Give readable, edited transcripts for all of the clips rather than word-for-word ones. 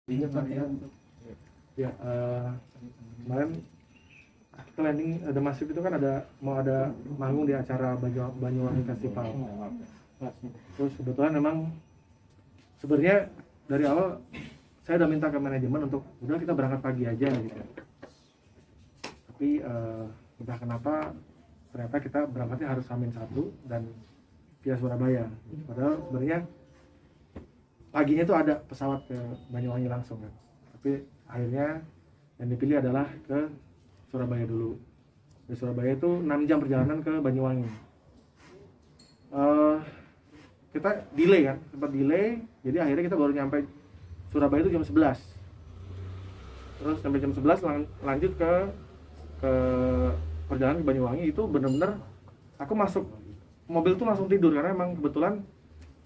Ingat ya, kemarin ke landing ada masuk itu kan mau ada manggung di acara Banyuwangi Festival. Terus kebetulan memang sebenarnya dari awal saya udah minta ke manajemen untuk udah kita berangkat pagi aja gitu. Tapi entah kenapa ternyata kita berangkatnya harus H-1 dan via Surabaya. Padahal sebenarnya paginya tuh ada pesawat ke Banyuwangi langsung kan. Tapi akhirnya yang dipilih adalah ke Surabaya dulu. Dari Surabaya itu 6 jam perjalanan ke Banyuwangi. Kita delay kan, sempat delay. Jadi akhirnya kita baru nyampe Surabaya itu jam 11. Terus sampai jam 11 lanjut ke perjalanan ke Banyuwangi. Itu benar-benar aku masuk mobil tuh langsung tidur karena emang kebetulan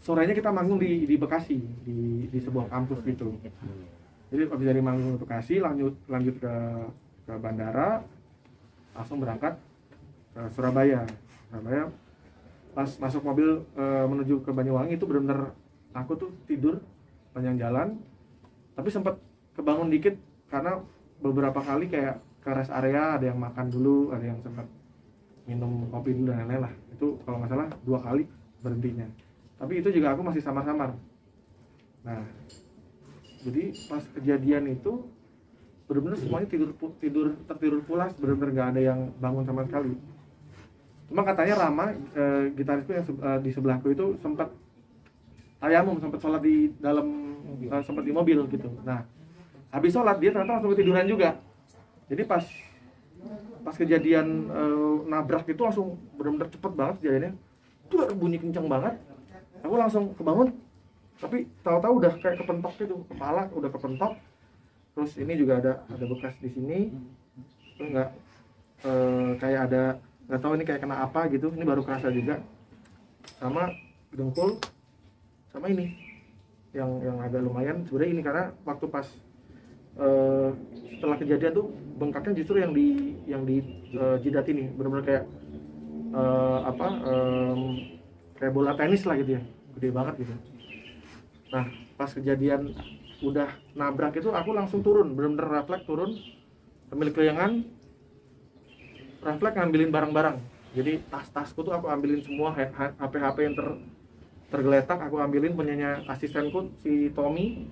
sorenya kita manggung di Bekasi, di sebuah kampus gitu. Jadi habis dari manggung ke Bekasi lanjut ke bandara, langsung berangkat ke Surabaya. Pas masuk mobil menuju ke Banyuwangi itu benar-benar aku tuh tidur panjang jalan, tapi sempat kebangun dikit karena beberapa kali kayak ke rest area ada yang makan dulu, ada yang sempat minum kopi dulu dan lain-lain lah. Itu kalau nggak salah 2 kali berhentinya. Tapi itu juga aku masih samar-samar. Nah, jadi pas kejadian itu benar-benar semuanya tertidur pulas, benar-benar nggak ada yang bangun sama sekali. Cuma katanya Rama, gitarisku yang di sebelahku itu sempat tayamum, sempat sholat di dalam, sempat di mobil gitu. Nah, habis sholat dia ternyata langsung ketiduran juga. Jadi pas kejadian nabrak itu langsung benar-benar cepet banget kejadiannya. Itu bunyi kencang banget. Aku langsung kebangun, tapi tahu-tahu udah kayak kepentok gitu, kepala udah kepentok. Terus ini juga ada bekas di sini. Terus kayak ada, nggak tahu ini kayak kena apa gitu. Ini baru kerasa juga. Sama dengkul, sama ini yang agak lumayan. Sebenarnya ini karena waktu pas setelah kejadian tuh bengkaknya justru yang di jidat ini, benar-benar kayak kayak bola tenis lah gitu ya, gede banget gitu. Nah, pas kejadian udah nabrak itu aku langsung turun, bener-bener refleks turun sambil keliangan, refleks ngambilin barang-barang. Jadi tas-tasku tuh aku ambilin semua, HP yang tergeletak aku ambilin. Punyanya asistenku si Tommy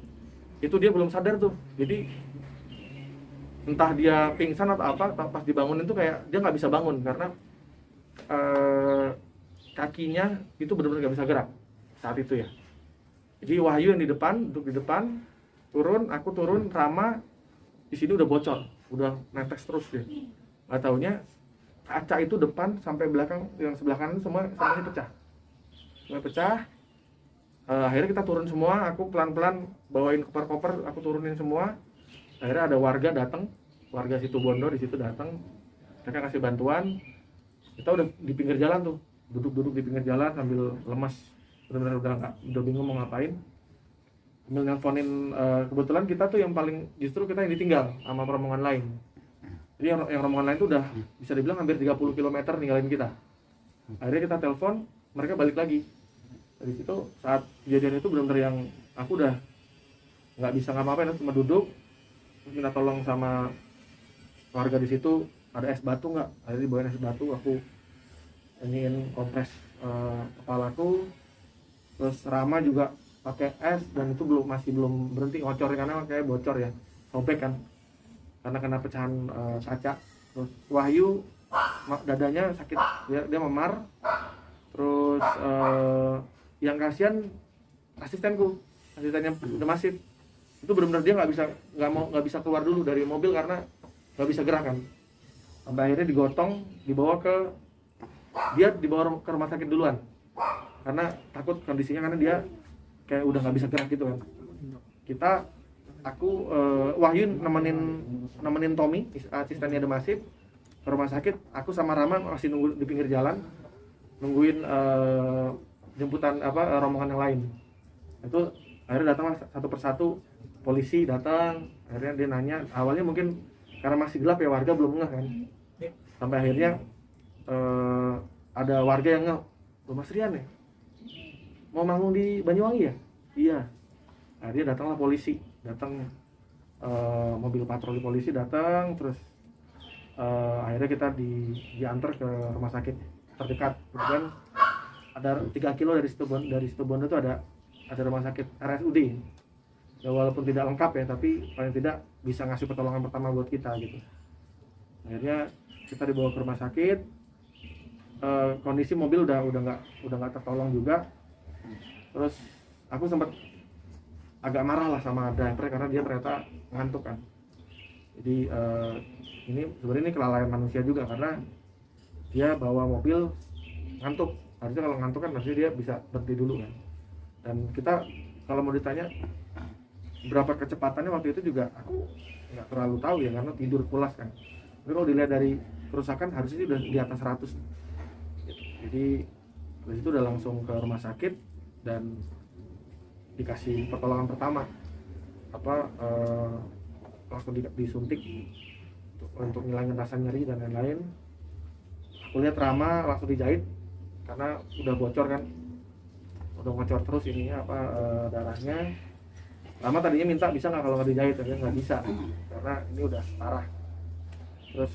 itu dia belum sadar tuh, jadi entah dia pingsan atau apa, pas dibangunin tuh kayak dia nggak bisa bangun karena kakinya itu benar-benar nggak bisa gerak saat itu ya. Jadi Wahyu yang duduk di depan, aku turun, Rama di sini udah bocor, udah netes terus deh. Nggak taunya kaca itu depan sampai belakang, yang sebelah kanan semuanya pecah. Semuanya pecah. Akhirnya kita turun semua, aku pelan-pelan bawain koper-koper, aku turunin semua. Akhirnya ada warga situ Bondo di situ datang, mereka kasih bantuan. Kita udah di pinggir jalan tuh, duduk di pinggir jalan sambil lemas, benar-benar udah bingung mau ngapain. Sambil nelponin, kebetulan kita tuh yang paling, justru kita yang ditinggal sama rombongan lain. Jadi yang rombongan lain tuh udah bisa dibilang hampir 30 km ninggalin kita. Akhirnya kita telepon, mereka balik lagi. Dari situ saat kejadian itu benar-benar yang aku udah nggak bisa ngapa-ngapain, cuma duduk, terus minta tolong sama warga di situ, ada es batu nggak? Akhirnya dibawain es batu, aku iniin kompres kepalaku. Terus Rama juga pakai es dan itu masih belum berhenti ngocor karena kayak bocor ya, sobek kan karena kena pecahan kaca. Terus Wahyu dadanya sakit, dia memar. Terus yang kasihan asistennya udah masif, itu benar-benar dia nggak bisa keluar dulu dari mobil karena nggak bisa gerak kan. Sampai akhirnya dibawa ke rumah sakit duluan karena takut kondisinya, karena dia kayak udah nggak bisa gerak gitu kan. Wahyu nemenin Tommy, asistennya ada masif, ke rumah sakit. Aku sama Rama masih nunggu di pinggir jalan, nungguin jemputan rombongan yang lain. Itu akhirnya datanglah satu persatu, polisi datang. Akhirnya dia nanya, awalnya mungkin karena masih gelap ya, warga belum ngeh kan. Sampai akhirnya ada warga yang ngeh, Mas Rian ya mau manggung di Banyuwangi ya? Iya. Akhirnya datanglah polisi datang, mobil patroli polisi datang, terus akhirnya kita diantar ke rumah sakit terdekat. Kemudian ada 3 kilo dari Situbondo itu ada rumah sakit RSUD. Ya walaupun tidak lengkap ya, tapi paling tidak bisa ngasih pertolongan pertama buat kita gitu. Akhirnya kita dibawa ke rumah sakit. Kondisi mobil udah nggak tertolong juga. Terus aku sempat agak marah lah sama driver karena dia ternyata ngantuk kan. Jadi ini sebenarnya ini kelalaian manusia juga, karena dia bawa mobil ngantuk. Harusnya kalau ngantuk kan harusnya dia bisa berhenti dulu kan. Dan kita kalau mau ditanya berapa kecepatannya waktu itu juga aku nggak terlalu tahu ya, karena tidur pulas kan. Tapi kalau dilihat dari kerusakan harusnya udah di atas 100. Jadi dari situ udah langsung ke rumah sakit dan dikasih pertolongan pertama, langsung disuntik untuk ngilangin rasa nyeri dan lain-lain. Aku lihat Rama langsung dijahit karena udah bocor kan, udah bocor terus ininya darahnya. Rama tadinya minta bisa nggak kalau nggak dijahit, tapi nggak bisa karena ini udah parah. Terus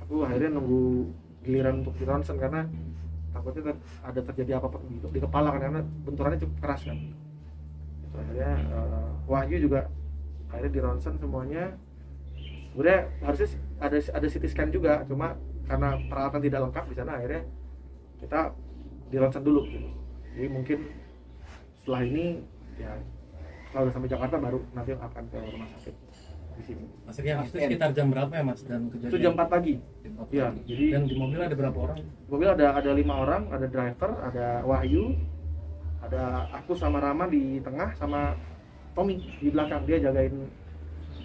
aku akhirnya nunggu giliran untuk di ronsen karena takutnya ada terjadi apa-apa di kepala kan, karena benturannya cukup keras kan. Itu akhirnya Wahyu juga akhirnya di ronsen semuanya. Sebenarnya harusnya ada CT scan juga, cuma karena peralatan tidak lengkap di sana akhirnya kita di ronsen dulu gitu. Jadi mungkin setelah ini ya kalau udah sampai Jakarta baru nanti akan ke rumah sakit di sini. Mas Rian, itu sekitar jam berapa ya Mas dan kejadian? Itu jam 4 pagi. Iya, jadi dan di mobil ada berapa orang? Di mobil ada 5 orang, ada driver, ada Wahyu, ada aku sama Rama di tengah, sama Tommy di belakang, dia jagain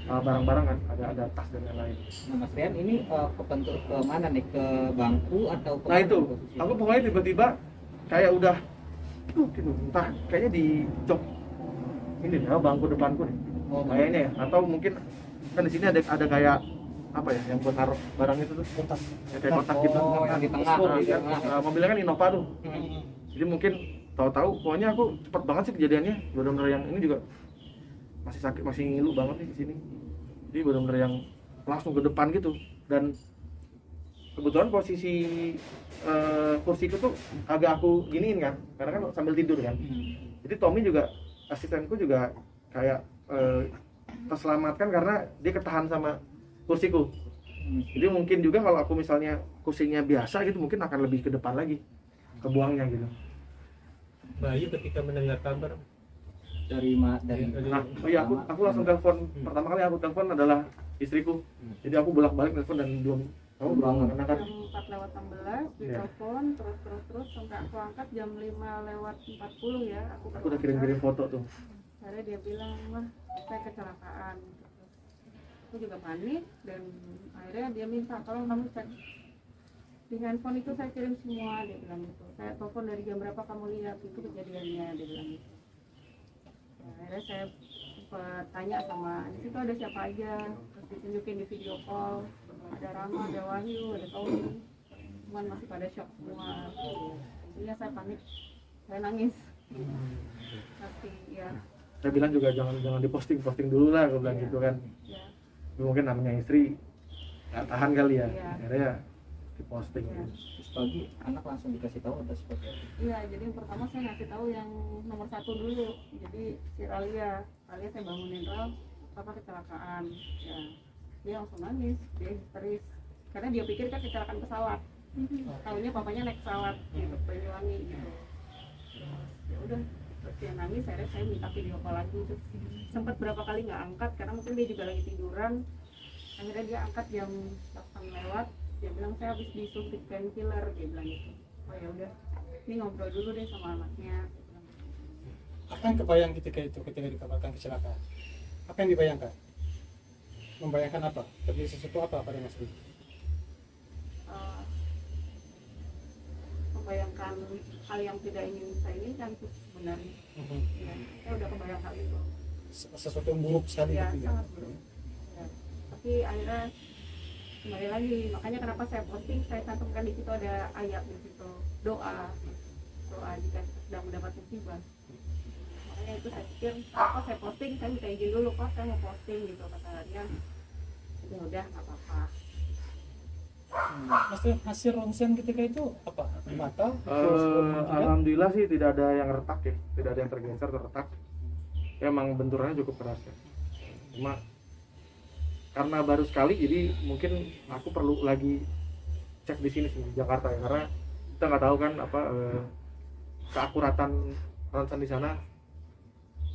barang-barang kan, ada tas dan lain-lain. Nah Mas Rian ini kebentur ke mana nih, ke bangku atau ke Nah itu, aku pokoknya tiba-tiba kayak udah, gitu, entah kayaknya di jok ini nih, bangku depanku nih, kayaknya ya, atau mungkin kan di sini ada kayak apa ya, yang buat naruh barang itu tuh, kotak, ya, kayak kotak gitu, yang di tengah, mobilnya kan Innova tuh, jadi mungkin tahu-tahu, pokoknya aku cepet banget sih kejadiannya, benar-benar yang ini juga masih sakit, masih ngilu banget nih di sini. Jadi benar-benar yang langsung ke depan gitu, dan kebetulan posisi kursiku tuh agak aku giniin kan, karena kan sambil tidur kan. Jadi Tommy juga, asistenku juga kayak terselamatkan karena dia ketahan sama kursiku. Jadi mungkin juga kalau aku misalnya kursinya biasa gitu, mungkin akan lebih ke depan lagi, kebuangnya gitu. Bayu ketika mendengar kabar dari nah, oh iya, aku langsung telepon. Pertama kali aku telepon adalah istriku. Jadi aku bolak-balik telepon dan belum jam 4:16 ditelepon terus sampai aku angkat jam 5:40 ya. Aku udah kirim foto tuh. Akhirnya dia bilang, "Mah, saya kecelakaan." Aku juga panik dan akhirnya dia minta tolong kamu cek di handphone itu, saya kirim semua, dia bilang gitu. Saya telepon dari jam berapa kamu lihat itu kejadiannya, dia bilang gitu. Nah, akhirnya saya tanya sama di situ ada siapa aja, terus ditunjukin di video call, ada Rama, ada Wahyu, ada Tommy, cuman masih pada shock semua. Jadi saya panik, saya nangis. Tapi ya saya bilang juga jangan diposting dulu lah, aku bilang gitu kan. ya, Mungkin namanya istri nggak tahan kali ya, Iya. akhirnya diposting. Iya. terus pagi anak langsung dikasih tahu atau seperti apa? Iya, jadi yang pertama saya ngasih tahu yang nomor 1 dulu. Jadi si Ralia saya bangunin, Ral, papa kecelakaan. Ya, dia langsung nangis, dia histeris. Karena dia pikir kan kecelakaan pesawat. Tahunya papanya naik pesawat gitu, Banyuwangi gitu. Ya udah, terus dia nangis. Akhirnya saya minta video call lagi. Terus sempat berapa kali nggak angkat karena mungkin dia juga lagi tiduran. Akhirnya dia angkat jam 8 lewat. Dia bilang saya habis disuntik painkiller, dia bilang gitu. Oh ya udah, ini ngobrol dulu deh sama anaknya. apa yang kebayang ketika dikabarkan kecelakaan? Apa yang dibayangkan? Membayangkan apa? Terjadi sesuatu apa pada Mas Rian? Membayangkan hal yang tidak ingin saya inginkan sih sebenarnya. Ya, saya udah kebayang hal itu. Sesuatu yang buruk sekali Ya, gitu ya. sangat buruk. Ya. Tapi akhirnya kembali lagi, makanya kenapa saya posting, saya cantumkan di situ ada ayat di situ, doa jika sedang mendapat musibah. makanya itu saya pikir apa saya posting, saya minta izin dulu Pak, saya mau posting gitu kata dia. Ya udah nggak apa-apa. Maksudnya hasil ronsen ketika itu apa? Di mata? Tidak? Alhamdulillah sih tidak ada yang retak ya, tidak ada yang tergeser terretak. Ya, emang benturannya cukup keras ya. Cuma karena baru sekali, jadi mungkin aku perlu lagi cek di sini sih di Jakarta ya, karena kita nggak tahu kan apa keakuratan ronsen di sana.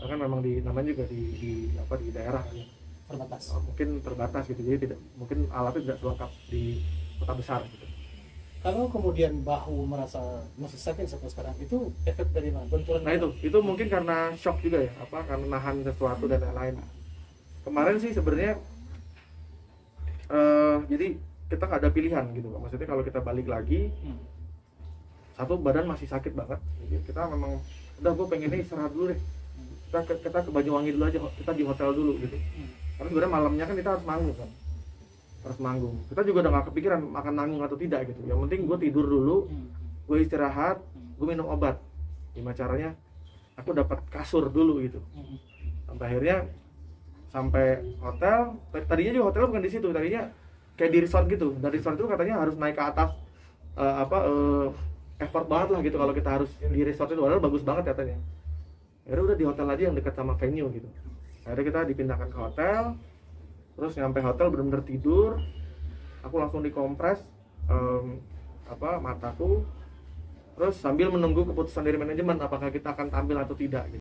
Kan memang namanya juga di daerah ya. Terbatas. Mungkin terbatas gitu, jadi tidak mungkin alatnya tidak selengkap di kota besar gitu. Kalau kemudian bahu merasa masih sakit sampai sekarang, itu efek dari mana? Benturan? Nah itu mungkin karena shock juga ya, karena nahan sesuatu dan lain-lain. Kemarin sih sebenarnya jadi kita nggak ada pilihan gitu Pak. Maksudnya kalau kita balik lagi, satu badan masih sakit banget, jadi kita memang udah gue pengennya istirahat dulu deh. Kita ke Banyuwangi dulu aja, kita di hotel dulu gitu. Karena sebenarnya malamnya kan kita harus manggung kan, harus manggung. Kita juga udah nggak kepikiran makan nanggung atau tidak gitu. Yang penting gue tidur dulu, gue istirahat, gue minum obat. Gimana caranya? Aku dapat kasur dulu gitu. Sampai akhirnya sampai hotel. Tadinya juga hotel bukan di situ, tadinya kayak di resort gitu. Dan resort itu katanya harus naik ke atas, effort banget lah gitu kalau kita harus di resort itu. Padahal bagus banget katanya. Akhirnya udah di hotel aja yang dekat sama venue gitu. Akhirnya kita dipindahkan ke hotel. Terus nyampe hotel benar-benar tidur. Aku langsung dikompres mataku. Terus sambil menunggu keputusan dari manajemen apakah kita akan tampil atau tidak gitu.